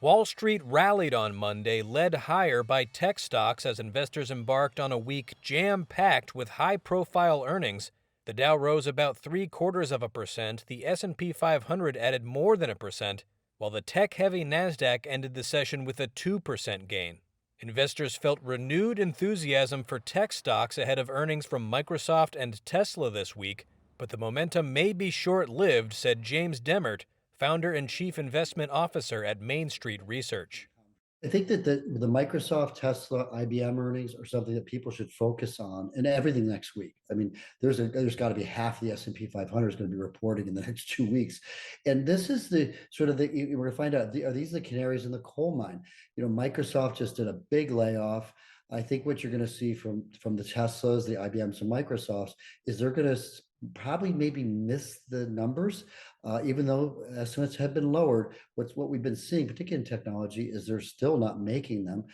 Wall Street rallied on Monday, led higher by tech stocks as investors embarked on a week jam-packed with high-profile earnings. The Dow rose about 0.75%, the S&P 500 added more than a percent, while the tech-heavy Nasdaq ended the session with a 2% gain. Investors felt renewed enthusiasm for tech stocks ahead of earnings from Microsoft and Tesla this week, but the momentum may be short-lived, said James Demmert, founder and chief investment officer at Main Street Research. I think that the Microsoft, Tesla, IBM earnings are something that people should focus on and everything next week. I mean, there's got to be half the S&P 500 is going to be reporting in the next 2 weeks, and this is the sort of we're going to find out are these the canaries in the coal mine? Microsoft just did a big layoff. I think what you're going to see from the Teslas, the IBMs, and Microsofts is they're going to probably maybe miss the numbers, even though estimates have been lowered. What we've been seeing, particularly in technology, is they're still not making them.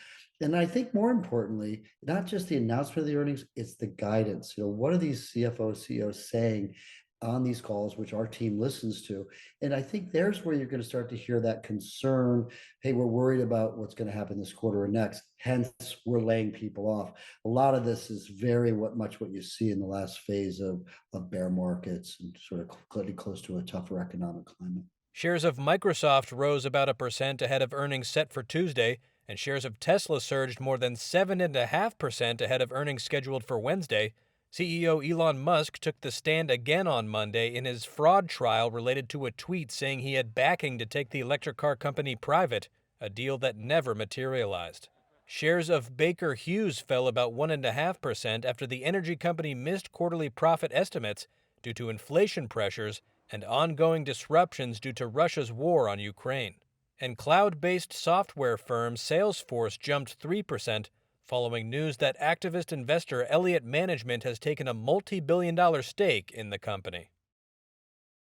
And I think more importantly, not just the announcement of the earnings, it's the guidance. What are these CFOs, CEOs saying on these calls, which our team listens to? And I think there's where you're going to start to hear that concern. Hey, we're worried about what's going to happen this quarter or next. Hence, we're laying people off. A lot of this is very much what you see in the last phase of bear markets and sort of getting close to a tougher economic climate. Shares of Microsoft rose about a percent ahead of earnings set for Tuesday, and shares of Tesla surged more than 7.5% ahead of earnings scheduled for Wednesday. CEO Elon Musk took the stand again on Monday in his fraud trial related to a tweet saying he had backing to take the electric car company private, a deal that never materialized. Shares of Baker Hughes fell about 1.5% after the energy company missed quarterly profit estimates due to inflation pressures and ongoing disruptions due to Russia's war on Ukraine. And cloud-based software firm Salesforce jumped 3% following news that activist investor Elliott Management has taken a multi-billion-dollar stake in the company.